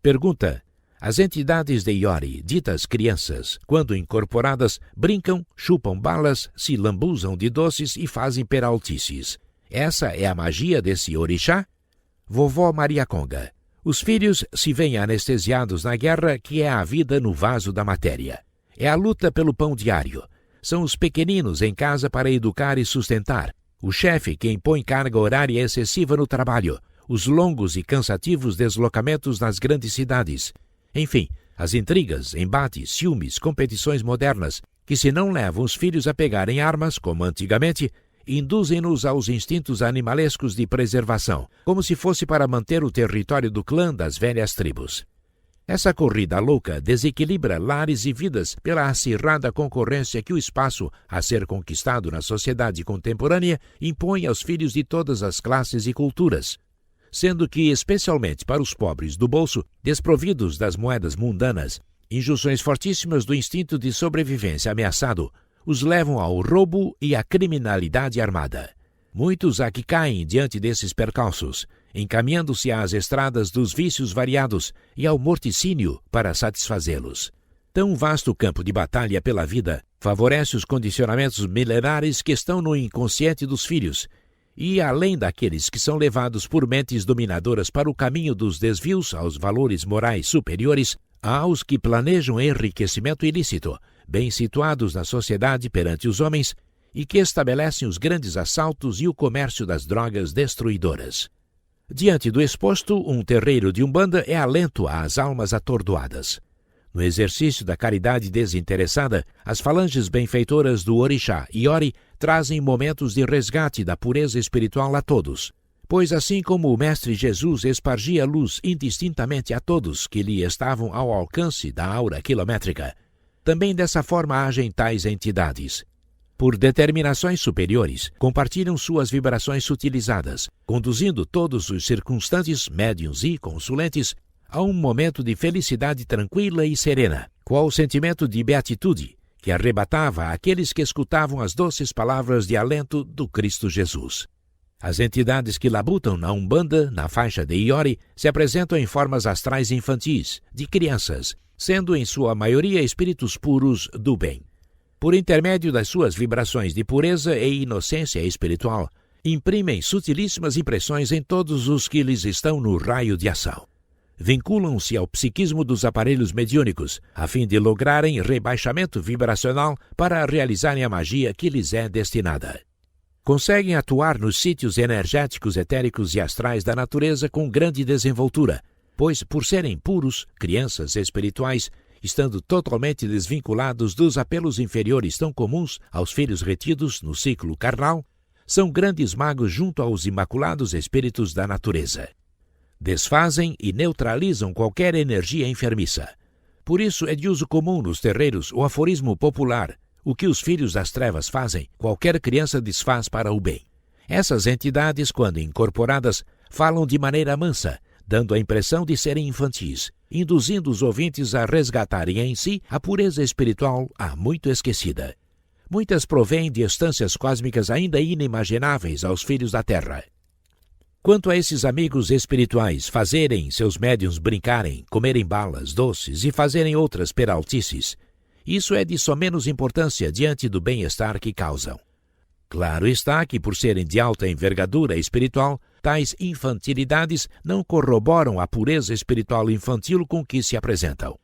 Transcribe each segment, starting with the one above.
Pergunta: as entidades de Iori, ditas crianças, quando incorporadas, brincam, chupam balas, se lambuzam de doces e fazem peraltices. Essa é a magia desse orixá? Vovó Maria Conga: os filhos se veem anestesiados na guerra que é a vida no vaso da matéria. É a luta pelo pão diário. São os pequeninos em casa para educar e sustentar. O chefe que impõe carga horária excessiva no trabalho. Os longos e cansativos deslocamentos nas grandes cidades. Enfim, as intrigas, embates, ciúmes, competições modernas, que se não levam os filhos a pegarem armas, como antigamente, induzem-nos aos instintos animalescos de preservação, como se fosse para manter o território do clã das velhas tribos. Essa corrida louca desequilibra lares e vidas pela acirrada concorrência que o espaço a ser conquistado na sociedade contemporânea impõe aos filhos de todas as classes e culturas, sendo que, especialmente para os pobres do bolso, desprovidos das moedas mundanas, injunções fortíssimas do instinto de sobrevivência ameaçado os levam ao roubo e à criminalidade armada. Muitos há que caem diante desses percalços, encaminhando-se às estradas dos vícios variados e ao morticínio para satisfazê-los. Tão vasto campo de batalha pela vida favorece os condicionamentos milenares que estão no inconsciente dos filhos, e além daqueles que são levados por mentes dominadoras para o caminho dos desvios aos valores morais superiores, há os que planejam enriquecimento ilícito, bem situados na sociedade perante os homens, e que estabelecem os grandes assaltos e o comércio das drogas destruidoras. Diante do exposto, um terreiro de Umbanda é alento às almas atordoadas. No exercício da caridade desinteressada, as falanges benfeitoras do orixá Iori trazem momentos de resgate da pureza espiritual a todos, pois assim como o Mestre Jesus espargia luz indistintamente a todos que lhe estavam ao alcance da aura quilométrica, também dessa forma agem tais entidades. Por determinações superiores, compartilham suas vibrações sutilizadas, conduzindo todos os circunstantes, médiuns e consulentes a um momento de felicidade tranquila e serena, qual o sentimento de beatitude que arrebatava àqueles que escutavam as doces palavras de alento do Cristo Jesus. As entidades que labutam na Umbanda, na faixa de Iori, se apresentam em formas astrais infantis, de crianças, sendo em sua maioria espíritos puros do bem. Por intermédio das suas vibrações de pureza e inocência espiritual, imprimem sutilíssimas impressões em todos os que lhes estão no raio de ação. Vinculam-se ao psiquismo dos aparelhos mediúnicos, a fim de lograrem rebaixamento vibracional para realizarem a magia que lhes é destinada. Conseguem atuar nos sítios energéticos, etéricos e astrais da natureza com grande desenvoltura, pois, por serem puros, crianças espirituais, estando totalmente desvinculados dos apelos inferiores tão comuns aos filhos retidos no ciclo carnal, são grandes magos junto aos imaculados espíritos da natureza. Desfazem e neutralizam qualquer energia enfermiça. Por isso é de uso comum nos terreiros o aforismo popular: o que os filhos das trevas fazem, qualquer criança desfaz para o bem. Essas entidades, quando incorporadas, falam de maneira mansa, dando a impressão de serem infantis, induzindo os ouvintes a resgatarem em si a pureza espiritual há muito esquecida. Muitas provêm de estâncias cósmicas ainda inimagináveis aos filhos da Terra. Quanto a esses amigos espirituais fazerem seus médiuns brincarem, comerem balas, doces e fazerem outras peraltices, isso é de só menos importância diante do bem-estar que causam. Claro está que, por serem de alta envergadura espiritual, tais infantilidades não corroboram a pureza espiritual infantil com que se apresentam.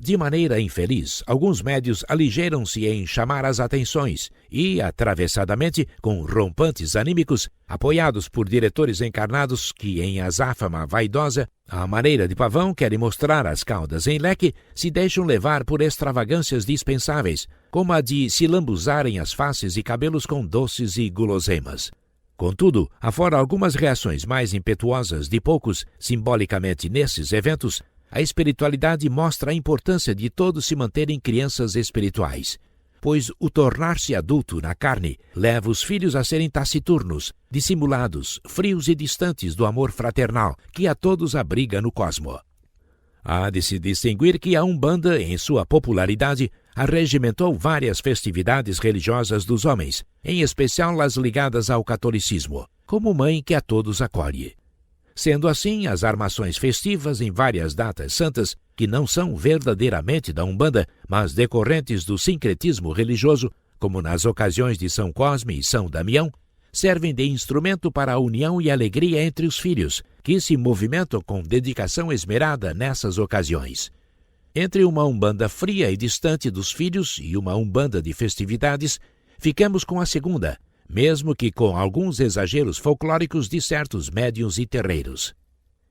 De maneira infeliz, alguns médios aligeiram-se em chamar as atenções e, atravessadamente, com rompantes anímicos, apoiados por diretores encarnados que, em azáfama vaidosa, à maneira de pavão, querem mostrar as caudas em leque, se deixam levar por extravagâncias dispensáveis, como a de se lambuzarem as faces e cabelos com doces e guloseimas. Contudo, afora algumas reações mais impetuosas de poucos, simbolicamente nesses eventos, a espiritualidade mostra a importância de todos se manterem crianças espirituais, pois o tornar-se adulto na carne leva os filhos a serem taciturnos, dissimulados, frios e distantes do amor fraternal que a todos abriga no cosmo. Há de se distinguir que a Umbanda, em sua popularidade, arregimentou várias festividades religiosas dos homens, em especial as ligadas ao catolicismo, como mãe que a todos acolhe. Sendo assim, as armações festivas em várias datas santas, que não são verdadeiramente da Umbanda, mas decorrentes do sincretismo religioso, como nas ocasiões de São Cosme e São Damião, servem de instrumento para a união e alegria entre os filhos, que se movimentam com dedicação esmerada nessas ocasiões. Entre uma Umbanda fria e distante dos filhos e uma Umbanda de festividades, ficamos com a segunda, mesmo que com alguns exageros folclóricos de certos médiuns e terreiros.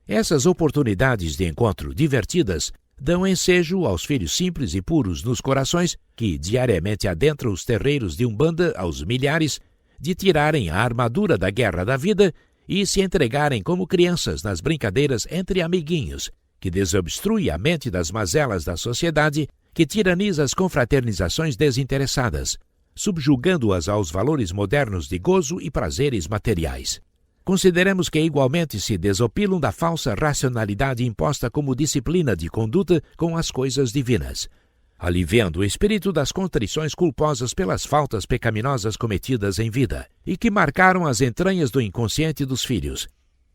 Essas oportunidades de encontro divertidas dão ensejo aos filhos simples e puros nos corações que diariamente adentram os terreiros de Umbanda aos milhares de tirarem a armadura da guerra da vida e se entregarem como crianças nas brincadeiras entre amiguinhos, que desobstrui a mente das mazelas da sociedade, que tiraniza as confraternizações desinteressadas, subjugando-as aos valores modernos de gozo e prazeres materiais. Consideremos que igualmente se desopilam da falsa racionalidade imposta como disciplina de conduta com as coisas divinas, aliviando o espírito das contrições culposas pelas faltas pecaminosas cometidas em vida e que marcaram as entranhas do inconsciente dos filhos,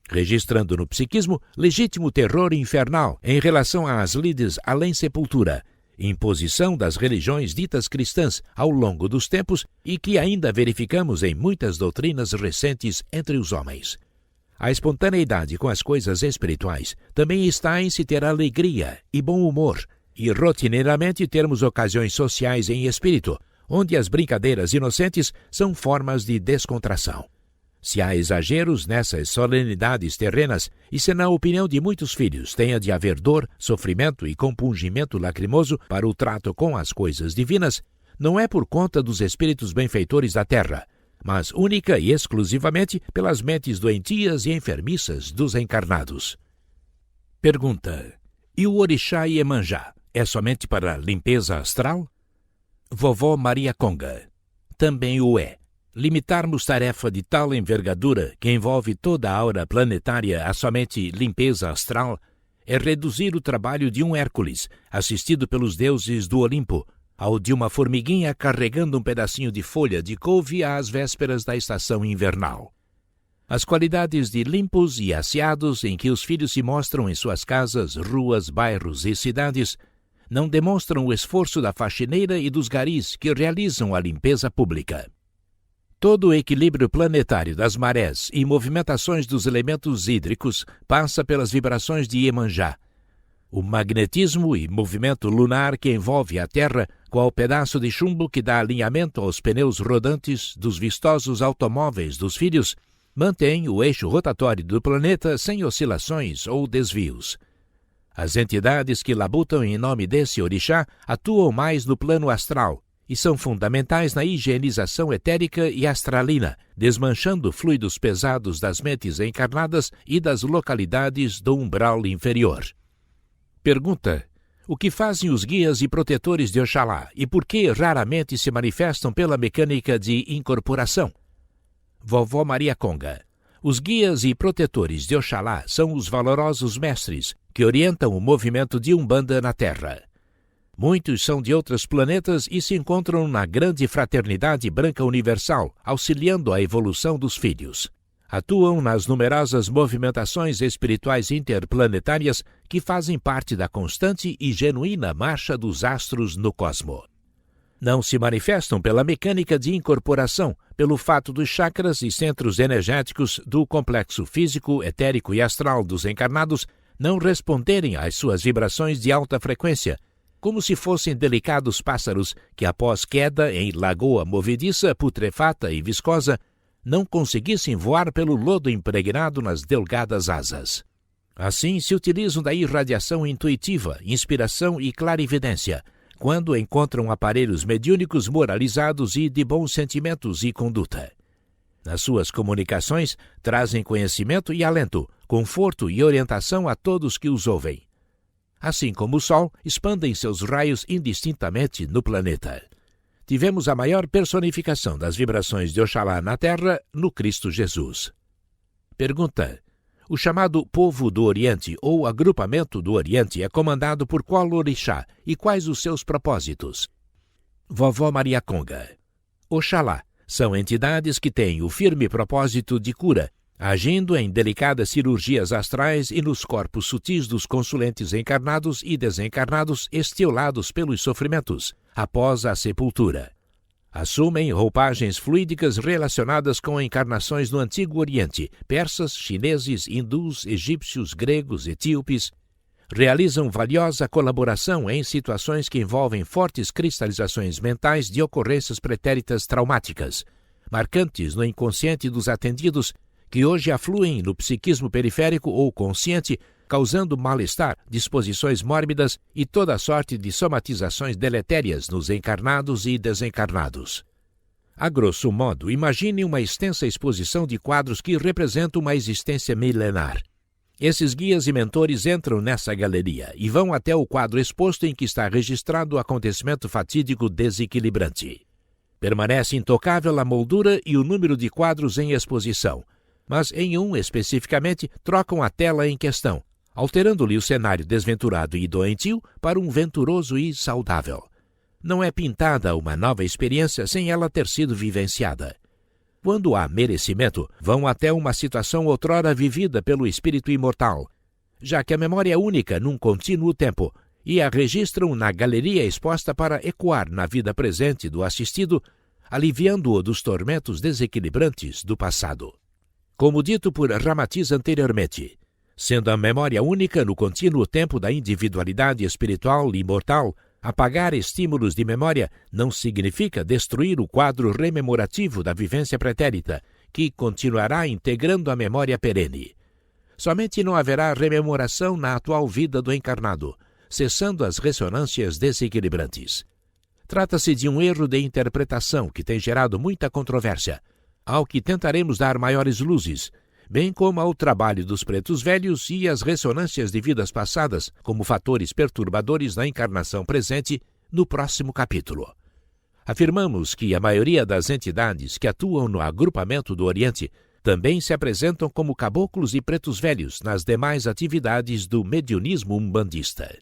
registrando no psiquismo legítimo terror infernal em relação às lides além-sepultura, imposição das religiões ditas cristãs ao longo dos tempos e que ainda verificamos em muitas doutrinas recentes entre os homens. A espontaneidade com as coisas espirituais também está em se ter alegria e bom humor, e rotineiramente termos ocasiões sociais em espírito, onde as brincadeiras inocentes são formas de descontração. Se há exageros nessas solenidades terrenas, e se na opinião de muitos filhos tenha de haver dor, sofrimento e compungimento lacrimoso para o trato com as coisas divinas, não é por conta dos espíritos benfeitores da terra, mas única e exclusivamente pelas mentes doentias e enfermiças dos encarnados. Pergunta: e o Orixá Iemanjá é somente para limpeza astral? Vovó Maria Conga: também o é. Limitarmos tarefa de tal envergadura que envolve toda a aura planetária a somente limpeza astral é reduzir o trabalho de um Hércules, assistido pelos deuses do Olimpo, ao de uma formiguinha carregando um pedacinho de folha de couve às vésperas da estação invernal. As qualidades de limpos e asseados em que os filhos se mostram em suas casas, ruas, bairros e cidades não demonstram o esforço da faxineira e dos garis que realizam a limpeza pública. Todo o equilíbrio planetário das marés e movimentações dos elementos hídricos passa pelas vibrações de Iemanjá. O magnetismo e movimento lunar que envolve a Terra, qual pedaço de chumbo que dá alinhamento aos pneus rodantes dos vistosos automóveis dos filhos, mantém o eixo rotatório do planeta sem oscilações ou desvios. As entidades que labutam em nome desse orixá atuam mais no plano astral, e são fundamentais na higienização etérica e astralina, desmanchando fluidos pesados das mentes encarnadas e das localidades do umbral inferior. Pergunta: o que fazem os guias e protetores de Oxalá e por que raramente se manifestam pela mecânica de incorporação? Vovó Maria Conga: os guias e protetores de Oxalá são os valorosos mestres que orientam o movimento de Umbanda na Terra. Muitos são de outros planetas e se encontram na grande fraternidade branca universal, auxiliando a evolução dos filhos. Atuam nas numerosas movimentações espirituais interplanetárias que fazem parte da constante e genuína marcha dos astros no cosmo. Não se manifestam pela mecânica de incorporação, pelo fato dos chakras e centros energéticos do complexo físico, etérico e astral dos encarnados não responderem às suas vibrações de alta frequência, como se fossem delicados pássaros que, após queda em lagoa movediça, putrefata e viscosa, não conseguissem voar pelo lodo impregnado nas delgadas asas. Assim, se utilizam da irradiação intuitiva, inspiração e clarividência, quando encontram aparelhos mediúnicos moralizados e de bons sentimentos e conduta. Nas suas comunicações, trazem conhecimento e alento, conforto e orientação a todos que os ouvem. Assim como o Sol, expandem seus raios indistintamente no planeta. Tivemos a maior personificação das vibrações de Oxalá na Terra no Cristo Jesus. Pergunta: o chamado Povo do Oriente ou Agrupamento do Oriente é comandado por qual orixá e quais os seus propósitos? Vovó Maria Conga: Oxalá são entidades que têm o firme propósito de cura, agindo em delicadas cirurgias astrais e nos corpos sutis dos consulentes encarnados e desencarnados estiolados pelos sofrimentos, após a sepultura. Assumem roupagens fluídicas relacionadas com encarnações no Antigo Oriente, persas, chineses, hindus, egípcios, gregos, etíopes. Realizam valiosa colaboração em situações que envolvem fortes cristalizações mentais de ocorrências pretéritas traumáticas, marcantes no inconsciente dos atendidos, que hoje afluem no psiquismo periférico ou consciente, causando mal-estar, disposições mórbidas e toda sorte de somatizações deletérias nos encarnados e desencarnados. A grosso modo, imagine uma extensa exposição de quadros que representam uma existência milenar. Esses guias e mentores entram nessa galeria e vão até o quadro exposto em que está registrado o acontecimento fatídico desequilibrante. Permanece intocável a moldura e o número de quadros em exposição, mas em um especificamente trocam a tela em questão, alterando-lhe o cenário desventurado e doentio para um venturoso e saudável. Não é pintada uma nova experiência sem ela ter sido vivenciada. Quando há merecimento, vão até uma situação outrora vivida pelo espírito imortal, já que a memória é única num contínuo tempo, e a registram na galeria exposta para ecoar na vida presente do assistido, aliviando-o dos tormentos desequilibrantes do passado. Como dito por Ramatiz anteriormente, sendo a memória única no contínuo tempo da individualidade espiritual e imortal, apagar estímulos de memória não significa destruir o quadro rememorativo da vivência pretérita, que continuará integrando a memória perene. Somente não haverá rememoração na atual vida do encarnado, cessando as ressonâncias desequilibrantes. Trata-se de um erro de interpretação que tem gerado muita controvérsia, ao que tentaremos dar maiores luzes, bem como ao trabalho dos pretos velhos e as ressonâncias de vidas passadas como fatores perturbadores na encarnação presente no próximo capítulo. Afirmamos que a maioria das entidades que atuam no agrupamento do Oriente também se apresentam como caboclos e pretos velhos nas demais atividades do mediunismo umbandista.